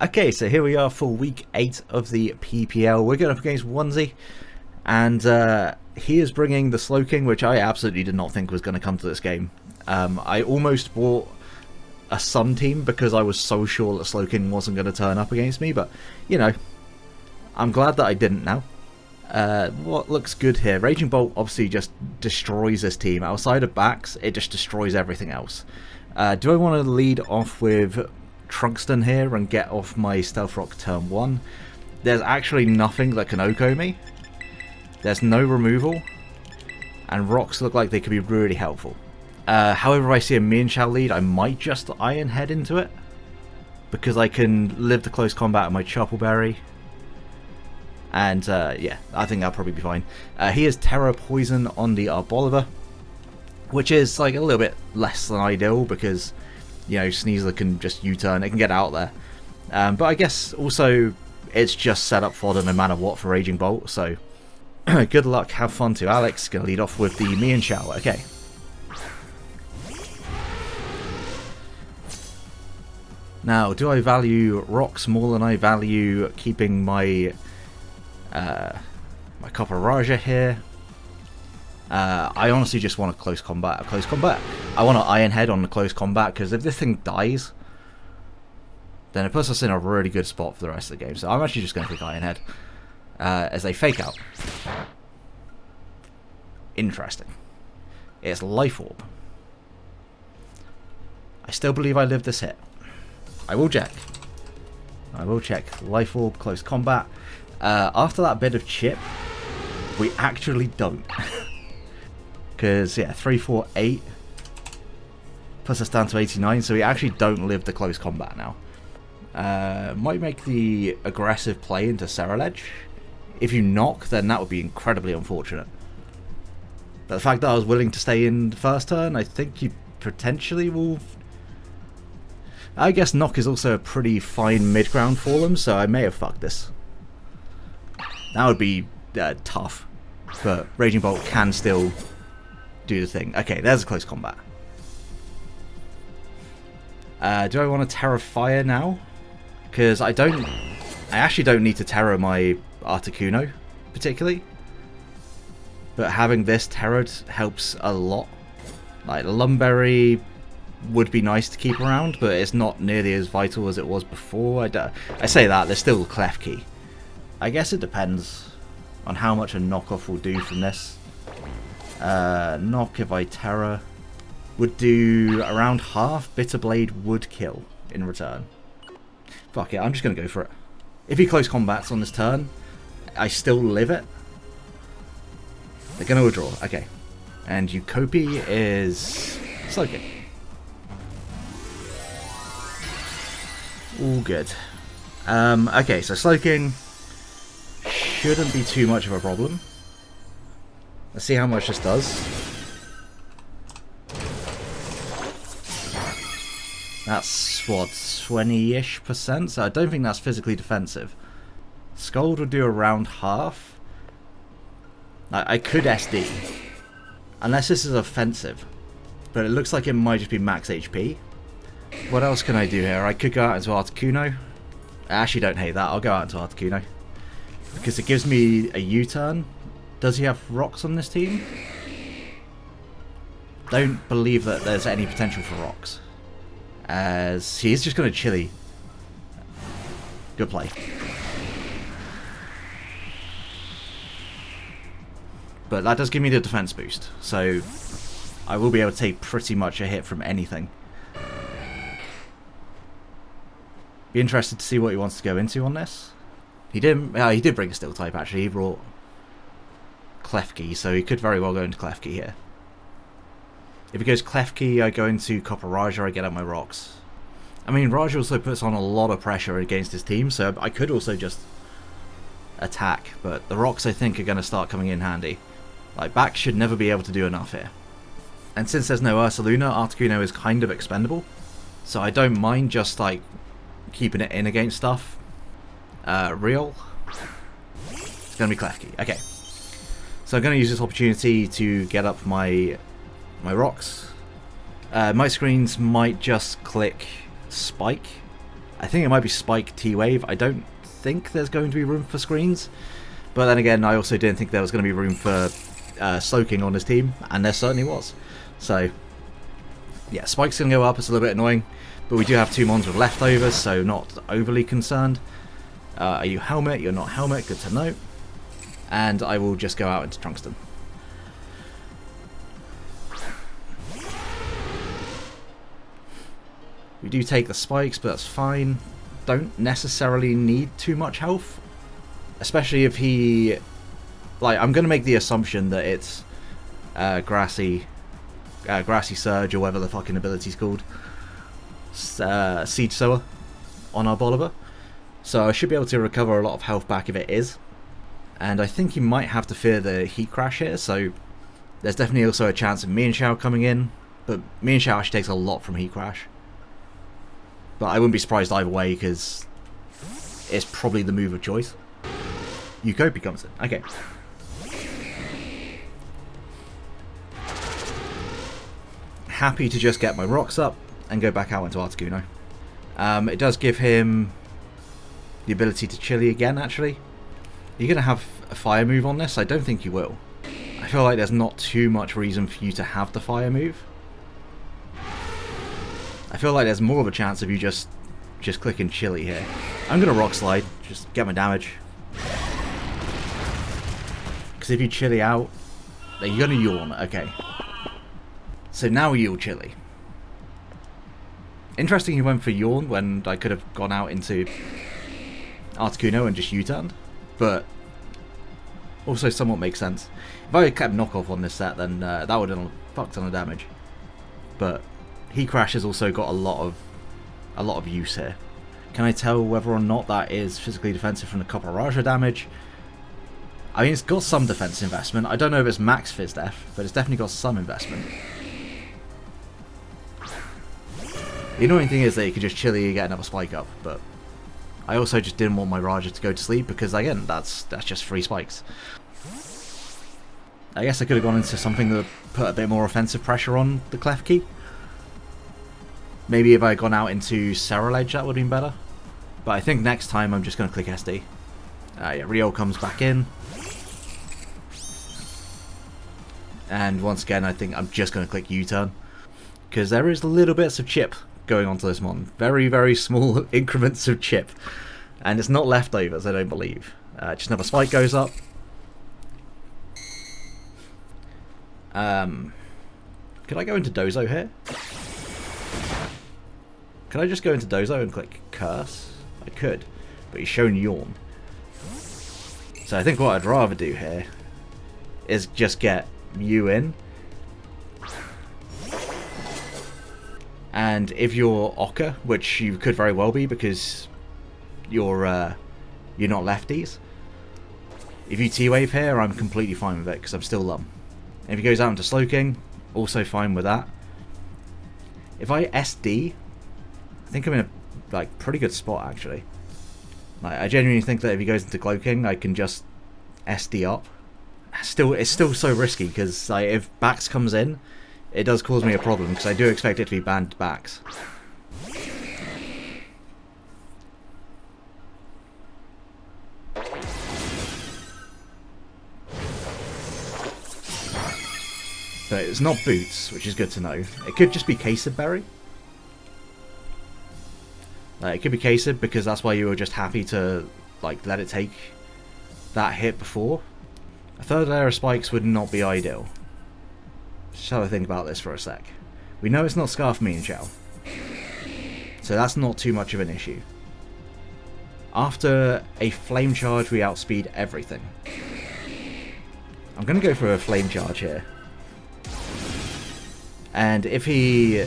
Okay, so here we are for week 8 of the PPL. We're going up against 𝙎𝙬𝙎𝙬𝙎, and he is bringing the Slowking, which I absolutely did not think was going to come to this game. I almost bought a Sun team because I was so sure that Slowking wasn't going to turn up against me, but, you know, I'm glad that I didn't now. What looks good here? Raging Bolt obviously just destroys this team. Outside of backs, it just destroys everything else. Do I want to lead off with Trunkston here and get off my Stealth Rock turn 1? There's actually nothing that can OHKO me. There's no removal, and rocks look like they could be really helpful. However, if I see a 𝙎𝙬𝙎𝙬𝙎 lead, I might just Iron Head into it, because I can live the close combat of my 𝙎𝙬𝙎𝙬𝙎. And yeah, I think that'll probably be fine. He has Terra Poison on the 𝙎𝙬𝙎𝙬𝙎, which is like a little bit less than ideal because, you know, Sneasler can just U-turn, it can get out there. But I guess also it's just set up fodder no matter what for Raging Bolt, so good luck, have fun to Alex. Gonna lead off with the 𝙎𝙬𝙎𝙬𝙎. Okay. Now, do I value rocks more than I value keeping my my 𝙎𝙬𝙎𝙬𝙎 here? I honestly just want a close combat. I want to Iron Head on the close combat, because if this thing dies, then it puts us in a really good spot for the rest of the game. So I'm actually just going to pick Iron Head as a fake out. Interesting. It's Life Orb. I still believe I lived this hit. I will check. Life Orb, close combat. After that bit of chip, we actually don't. Because, yeah, 3, 4, 8 puts us down to 89, so we actually don't live the close combat now. Might make the aggressive play into 𝙎𝙬𝙎𝙬𝙎. If you knock, then that would be incredibly unfortunate. But the fact that I was willing to stay in the first turn, I think you potentially will... I guess knock is also a pretty fine mid-ground for them, so I may have fucked this. That would be tough, but Raging Bolt can still do the thing. Okay, there's a close combat. Do I want to Terra Fire now? Because I actually don't need to Terra my Articuno, particularly. But having this Terra'd helps a lot. Like, the Lumberry would be nice to keep around, but it's not nearly as vital as it was before. I say that, there's still Clef Key. I guess it depends on how much a knockoff will do from this. Knock, if I Terra, would do around half. Bitter Blade would kill in return. Fuck it, I'm just going to go for it. If he close combats on this turn, I still live it. They're going to withdraw. Okay. And 𝙎𝙬𝙎𝙬𝙎 is Slowking. All good. Okay, so Slowking shouldn't be too much of a problem. Let's see how much this does. That's, what, 20-ish%? So I don't think that's physically defensive. Scald would do around half. I could SD. Unless this is offensive. But it looks like it might just be max HP. What else can I do here? I could go out into Articuno. I actually don't hate that. I'll go out into Articuno. Because it gives me a U-turn. Does he have rocks on this team? Don't believe that there's any potential for rocks. As he is just going to chili. Good play. But that does give me the defense boost. So I will be able to take pretty much a hit from anything. Be interested to see what he wants to go into on this. He did bring a Steel type actually. He brought Clef Key, so he could very well go into Clef Key here. If he goes Clef Key, I go into 𝙎𝙬𝙎𝙬𝙎, I get out my rocks. I mean, Raj also puts on a lot of pressure against his team, so I could also just attack, but the rocks I think are going to start coming in handy. Like, back should never be able to do enough here. And since there's no Ursaluna, Articuno is kind of expendable, so I don't mind just like keeping it in against stuff. Real. It's going to be Clef Key. Okay. So I'm going to use this opportunity to get up my rocks. My screens might just click Spike I think it might be Spike T-Wave. I don't think there's going to be room for screens. But then again, I also didn't think there was going to be room for Slowking on his team, and there certainly was. So, yeah, Spike's going to go up. It's a little bit annoying. But we do have 2 mons with leftovers, so not overly concerned. Are you Helmet? You're not Helmet. Good to know. And I will just go out into Trunkston. We do take the spikes, but that's fine. Don't necessarily need too much health. Especially if he... Like, I'm going to make the assumption that it's Grassy Surge, or whatever the fucking ability's called. Siege Sower on our Bolivar. So I should be able to recover a lot of health back if it is. And I think he might have to fear the Heat Crash here, so there's definitely also a chance of 𝙎𝙬𝙎𝙬 coming in. But 𝙎𝙬𝙎𝙬 actually takes a lot from Heat Crash. But I wouldn't be surprised either way, because it's probably the move of choice. 𝙎𝙬𝙎𝙬 becomes it. Okay. Happy to just get my rocks up and go back out into Articuno. It does give him the ability to Chili again, actually. You're going to have a fire move on this? I don't think you will. I feel like there's not too much reason for you to have the fire move. I feel like there's more of a chance of you just clicking Chili here. I'm going to Rock Slide, just get my damage. Because if you Chili out, then you're going to Yawn. Okay. So now you'll Chili. Interesting you went for Yawn when I could have gone out into Articuno and just U-turned. But also somewhat makes sense. If I had kept knockoff on this set, then that would have done a fuck ton of damage. But Heat Crash has also got a lot of use here. Can I tell whether or not that is physically defensive from the Copper Raja damage? I mean, it's got some defense investment. I don't know if it's max Fizz Def, but it's definitely got some investment. The annoying thing is that you could just Chili and get another spike up, but I also just didn't want my Raja to go to sleep because, again, that's just 3 spikes. I guess I could have gone into something that put a bit more offensive pressure on the Klefki. Maybe if I had gone out into Ceruledge, that would have been better. But I think next time I'm just going to click SD. Yeah, Rio comes back in. And once again, I think I'm just going to click U-turn. Because there is little bits of chip going onto this mon. Very, very small increments of chip. And it's not leftovers, I don't believe. Just another spike goes up. Could I go into Dozo here? Can I just go into Dozo and click Curse? I could, but he's shown Yawn. So I think what I'd rather do here is just get you in. And if you're Ocker, which you could very well be because you're not lefties, if you T-Wave here, I'm completely fine with it because I'm still Lum. And if he goes out into Slowking, also fine with that. If I SD, I think I'm in a pretty good spot actually. I genuinely think that if he goes into Cloaking, I can just SD up. It's still so risky because if Bax comes in, it does cause me a problem because I do expect it to be banned Bax. But it's not Boots, which is good to know. It could just be Cased Berry. It could be Cased because that's why you were just happy to let it take that hit before. A third layer of spikes would not be ideal. Just have a think about this for a sec. We know it's not Scarf 𝙎𝙬𝙎𝙬, so that's not too much of an issue. After a Flame Charge, we outspeed everything. I'm going to go for a Flame Charge here. And if he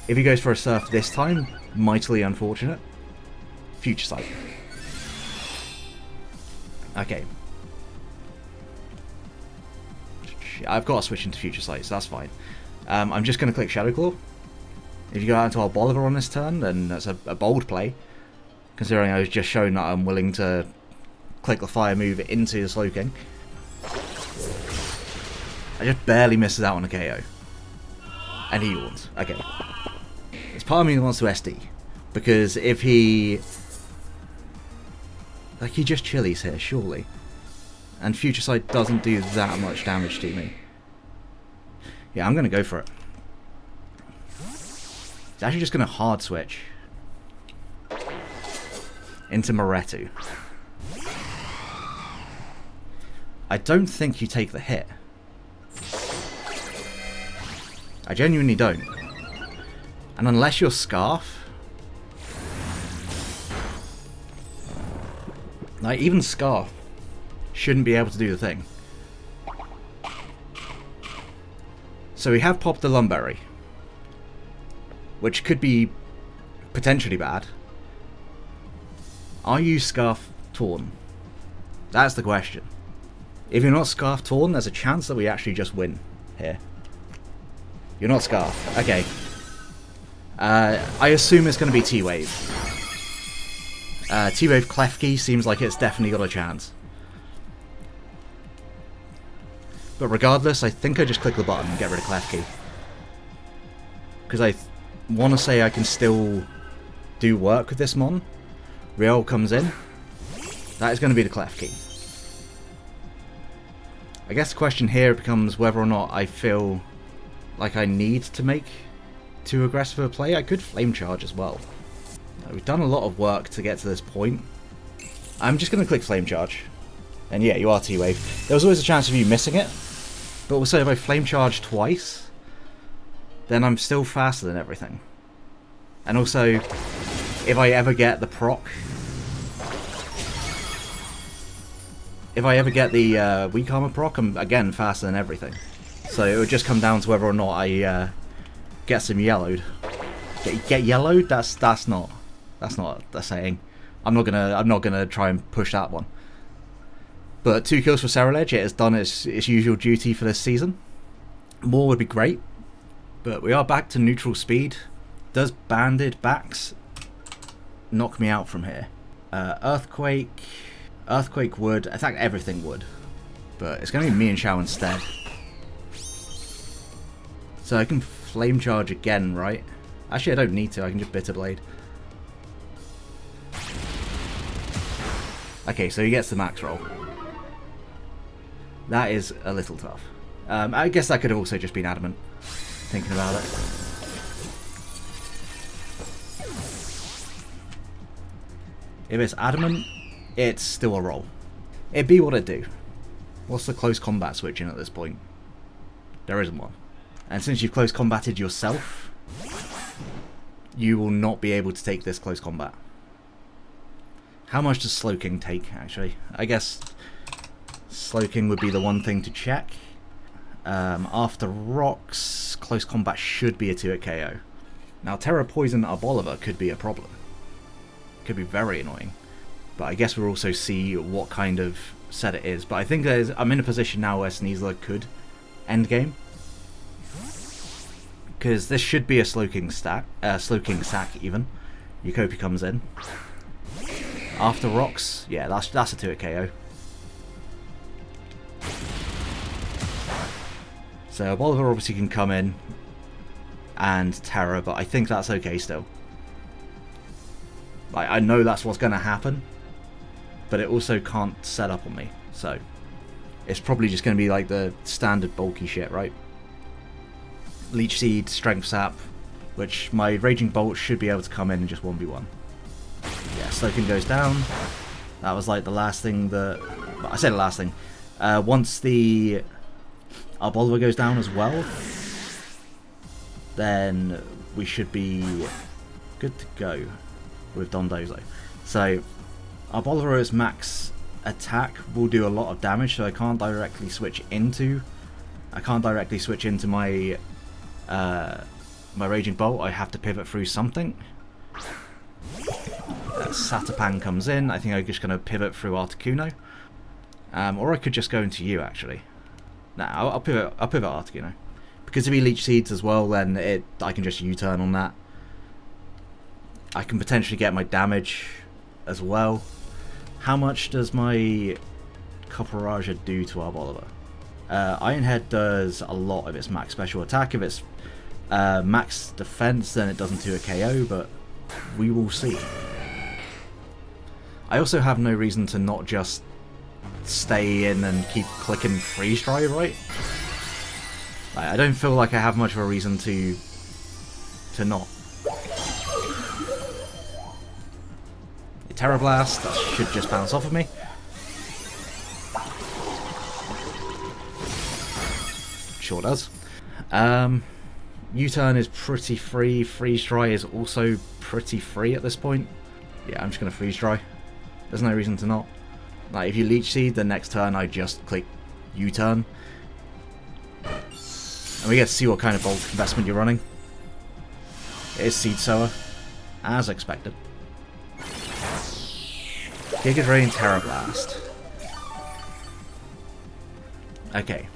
goes for a Surf this time, mightily unfortunate. Future Sight. Okay. I've got to switch into Future Sight, so that's fine. I'm just going to click Shadow Claw. If you go out into our Bolivar on this turn, then that's a bold play. Considering I was just showing that I'm willing to click the fire move into the Slowking. I just barely misses out on a KO. And he yawns. Okay. It's part of me that wants to SD. Because if he... Like, he just chillies here, surely. And Future Sight doesn't do that much damage to me. Yeah, I'm going to go for it. It's actually just going to hard switch into Moretu. I don't think you take the hit. I genuinely don't. And unless you're Scarf... Like, even Scarf shouldn't be able to do the thing. So we have popped the Lumberry, which could be potentially bad. Are you Scarf Torn? That's the question. If you're not Scarf Torn, there's a chance that we actually just win here. You're not Scarf. Okay. I assume it's going to be T-Wave. T-Wave Klefki seems like it's definitely got a chance. But regardless, I think I just click the button and get rid of Klefki. Because I want to say I can still do work with this mon. Riol comes in. That is going to be the Klefki. I guess the question here becomes whether or not I feel like I need to make too aggressive a play. I could Flame Charge as well. We've done a lot of work to get to this point. I'm just going to click Flame Charge. And yeah, you are T-Wave. There was always a chance of you missing it. But also if I Flame Charge twice, then I'm still faster than everything. And also, if I ever get the proc... If I ever get the Weak Armor proc, I'm again faster than everything. So it would just come down to whether or not I get some yellowed. Get yellowed? That's not the saying. I'm not gonna try and push that one. But 2 kills for Ceruledge. It has done its usual duty for this season. More would be great, but we are back to neutral speed. Does Banded Backs knock me out from here? Earthquake would. I think everything would, but it's going to be me and Xiao instead. So I can Flame Charge again, right? Actually, I don't need to. I can just Bitter Blade. Okay, so he gets the max roll. That is a little tough. I guess that could have also just been Adamant, thinking about it. If it's Adamant, it's still a roll. It'd be what it'd do. What's the close combat switching at this point? There isn't one. And since you've close combated yourself, you will not be able to take this close combat. How much does Slowking take, actually? I guess Slowking would be the one thing to check. After rocks, close combat should be a 2-hit KO. Now, Terra Poison Arboliver could be a problem. Could be very annoying. But I guess we'll also see what kind of set it is. But I think I'm in a position now where Sneasler could end game. Because this should be a Slowking sack even. Yukopi comes in. After rocks, yeah, that's a 2-hit KO. So Bolivar obviously can come in and Terra, but I think that's okay still. Like, I know that's what's going to happen, but it also can't set up on me, so it's probably just going to be like the standard bulky shit, right? Leech Seed, Strength Sap, which my Raging Bolt should be able to come in and just 1v1. Yeah, Slowking goes down. That was like the last thing that... Well, I said the last thing. Once the Arboliver goes down as well, then we should be good to go with Dondozo. So Arboliver's max attack will do a lot of damage, so I can't directly switch into my my Raging Bolt. I have to pivot through something. Satapan comes in. I think I'm just going to pivot through Articuno. Or I could just go into you, actually. Nah, I'll pivot Articuno. Because if he Leech Seeds as well, then I can just U-turn on that. I can potentially get my damage as well. How much does my Copperaja do to Arboliver? Iron Head does a lot of its max special attack. If it's max defense, then it doesn't do a KO, but we will see. I also have no reason to not just stay in and keep clicking freeze dry, right? I don't feel like I have much of a reason to not. Terra Blast, that should just bounce off of me. Sure does. U-turn is pretty free. Freeze dry is also pretty free at this point. Yeah, I'm just gonna freeze dry. There's no reason to not. Like, if you leech seed, the next turn I just click U-turn. And we get to see what kind of bulk investment you're running. It is Seed Sower, as expected. Giga Drain, Terra Blast. Okay.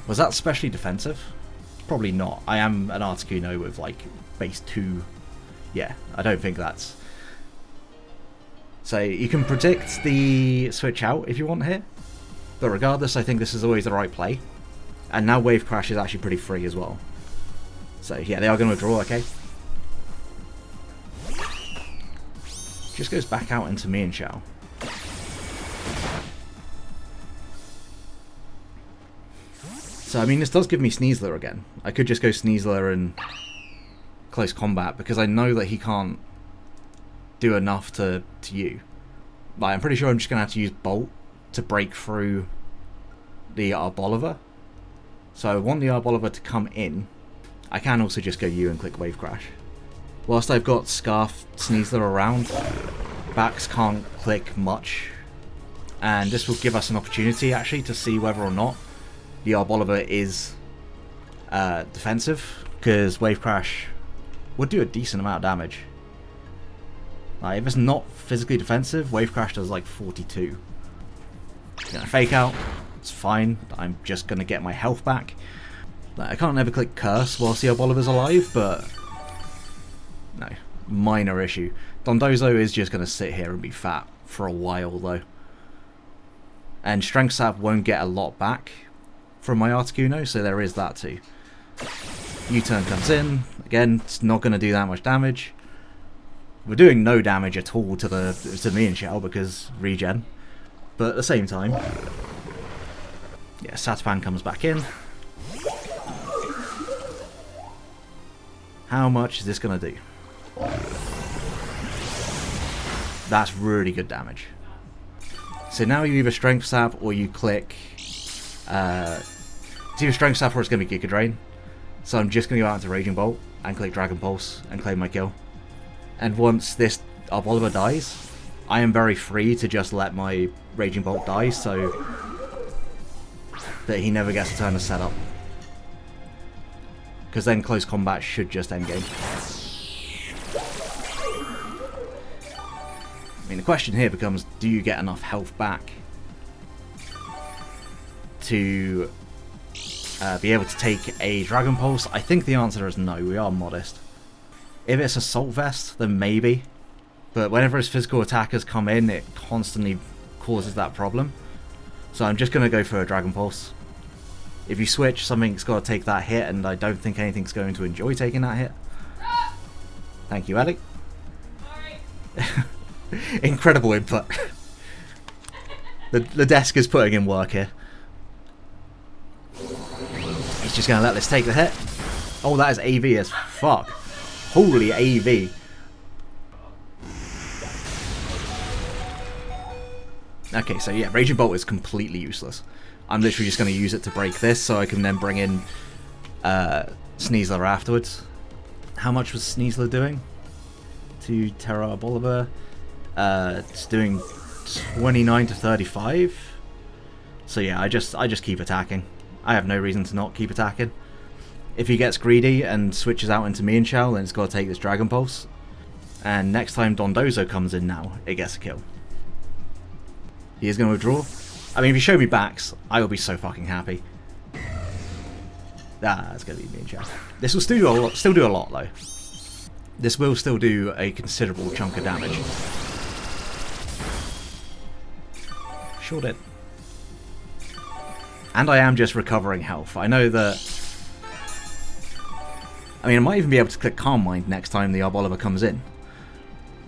Was that specially defensive? Probably not. I am an Articuno with like base 2. Yeah, I don't think that's... So you can predict the switch out if you want here. But regardless, I think this is always the right play. And now Wave Crash is actually pretty free as well. So yeah, they are going to withdraw, okay. Just goes back out into me and Xiao. So I mean, this does give me Sneasler again. I could just go Sneasler and close combat because I know that he can't do enough to you. Like, I'm pretty sure I'm just gonna have to use Bolt to break through the 𝙎𝙬𝙀𝙎𝙬𝙀. So I want the 𝙎𝙬𝙀𝙎𝙬𝙀 to come in. I can also just go U and click Wave Crash. Whilst I've got Scarf Sneasler around, Bax can't click much, and this will give us an opportunity actually to see whether or not the 𝙎𝙬𝙀𝙎𝙬𝙀 is defensive, because Wave Crash would do a decent amount of damage. Like, if it's not physically defensive, Wave Crash does like 42. Gonna fake out, it's fine, I'm just gonna get my health back. Like, I can't ever click Curse whilst the 𝙎𝙬𝙎𝙬𝙀's alive, but no, minor issue. Dondozo is just gonna sit here and be fat for a while though. And Strength Sap won't get a lot back from my Articuno, so there is that too. U-turn comes in, again, it's not going to do that much damage. We're doing no damage at all to me and Xiao because regen, but at the same time, yeah, Satapan comes back in. How much is this going to do? That's really good damage. So now you either Strength Sap or you click... it's either Strength Sap or it's going to be Giga Drain. So I'm just going to go out into Raging Bolt and click Dragon Pulse and claim my kill. And once this 𝙎𝙬𝙎𝙬𝙀 dies, I am very free to just let my Raging Bolt die so that he never gets a turn to set up. Because then close combat should just end game. I mean, the question here becomes, do you get enough health back to be able to take a Dragon Pulse? I think the answer is no, we are modest. If it's Assault Vest, then maybe. But whenever his physical attackers come in, it constantly causes that problem. So I'm just going to go for a Dragon Pulse. If you switch, something's got to take that hit, and I don't think anything's going to enjoy taking that hit. Thank you, Ellie. Incredible input. The desk is putting in work here. He's just going to let this take the hit. Oh, that is AV as fuck. Holy AV. Okay, so yeah, Raging Bolt is completely useless. I'm literally just going to use it to break this so I can then bring in Sneasler afterwards. How much was Sneasler doing? To Terra 𝙎𝙬𝙎𝙬𝙀. It's doing 29 to 35. So yeah, I just keep attacking. I have no reason to not keep attacking. If he gets greedy and switches out into me and Shell, then it's got to take this Dragon Pulse. And next time Dondozo comes in now, it gets a kill. He is going to withdraw. I mean, if you show me backs, I will be so fucking happy. Ah, it's going to be me and Shell. This will still do a lot though. This will still do a considerable chunk of damage. Sure did. And I am just recovering health. I know that I mean, I might even be able to click Calm Mind next time the 𝙎𝙬𝙀𝙍 comes in,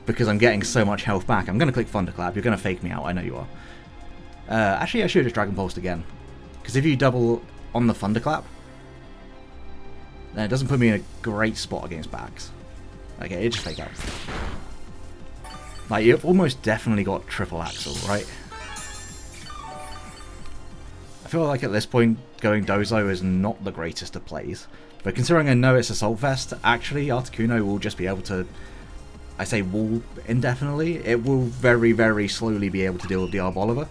because I'm getting so much health back. I'm going to click Thunderclap. You're going to fake me out. I know you are. Actually, I should have just Dragon Pulsed again, because if you double on the Thunderclap, then it doesn't put me in a great spot against backs. Okay, it just fake out. Like, you've almost definitely got triple Axle, right? I feel like at this point, going Dozo is not the greatest of plays. But considering I know it's Assault Vest, actually Articuno will just be able to, I say wall indefinitely, it will very, very slowly be able to deal with the 𝙎𝙬𝙀𝙍.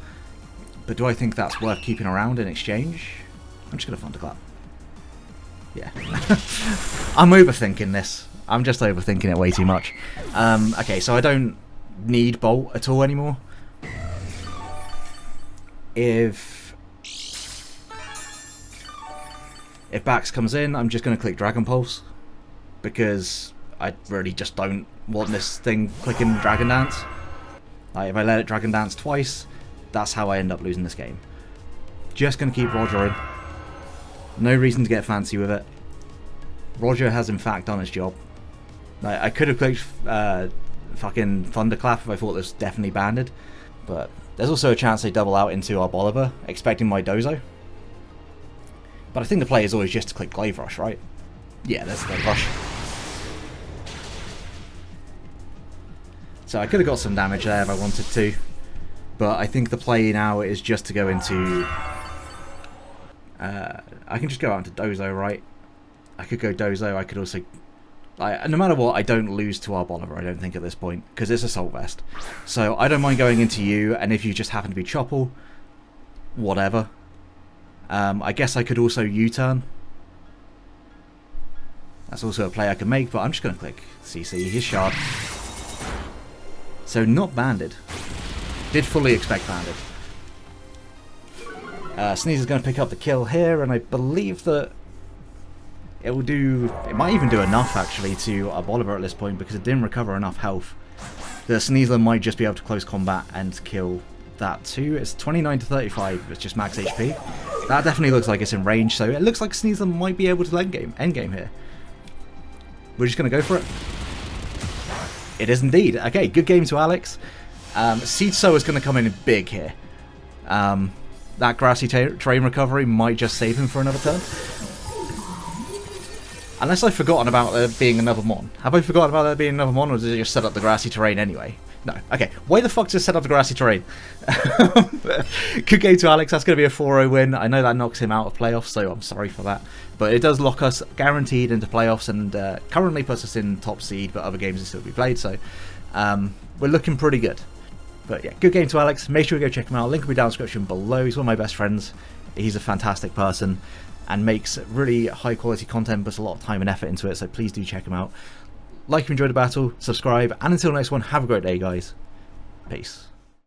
But do I think that's worth keeping around in exchange? I'm just going to Thunderclap. Yeah. I'm overthinking this. I'm just overthinking it way too much. Okay, so I don't need Bolt at all anymore. If Bax comes in, I'm just going to click Dragon Pulse, because I really just don't want this thing clicking Dragon Dance. Like, if I let it Dragon Dance twice, that's how I end up losing this game. Just going to keep Roger in. No reason to get fancy with it. Roger has in fact done his job. Like, I could have clicked fucking Thunderclap if I thought this was definitely banded, but there's also a chance they double out into 𝙎𝙬𝙀𝙍, expecting my Dozo. But I think the play is always just to click Glaive Rush, right? Yeah, there's Glaive Rush. So I could have got some damage there if I wanted to, but I think the play now is just to go into... I can just go out into Dozo, right? I could go Dozo, I could also... no matter what, I don't lose to 𝙎𝙬𝙀𝙍, I don't think, at this point, because it's Assault Vest. So I don't mind going into you, and if you just happen to be Chople, whatever. I guess I could also U-turn. That's also a play I can make, but I'm just going to click CC, his shard. So not banded. Did fully expect banded. Sneaser's going to pick up the kill here, and I believe that it will do... It might even do enough, actually, to 𝙎𝙬𝙀𝙍 at this point, because it didn't recover enough health. The Sneasler might just be able to close combat and kill that too. It's 29 to 35, it's just max HP. That definitely looks like it's in range, so it looks like Sneasler might be able to end game here. We're just going to go for it. It is indeed. Okay, good game to Alex. Seed Sower is going to come in big here. That grassy terrain recovery might just save him for another turn. Unless I've forgotten about there being another Mon. Have I forgotten about there being another Mon, or did it just set up the grassy terrain anyway? No. Okay. Why the fuck just set up the grassy terrain? Good game to Alex. That's going to be a 4-0 win. I know that knocks him out of playoffs, so I'm sorry for that. But it does lock us guaranteed into playoffs, and currently puts us in top seed, but other games will still be played, so we're looking pretty good. But yeah, good game to Alex. Make sure you go check him out. Link will be down in the description below. He's one of my best friends. He's a fantastic person and makes really high quality content, puts a lot of time and effort into it, so please do check him out. Like if you enjoyed the battle, subscribe, and until next one, have a great day, guys. Peace.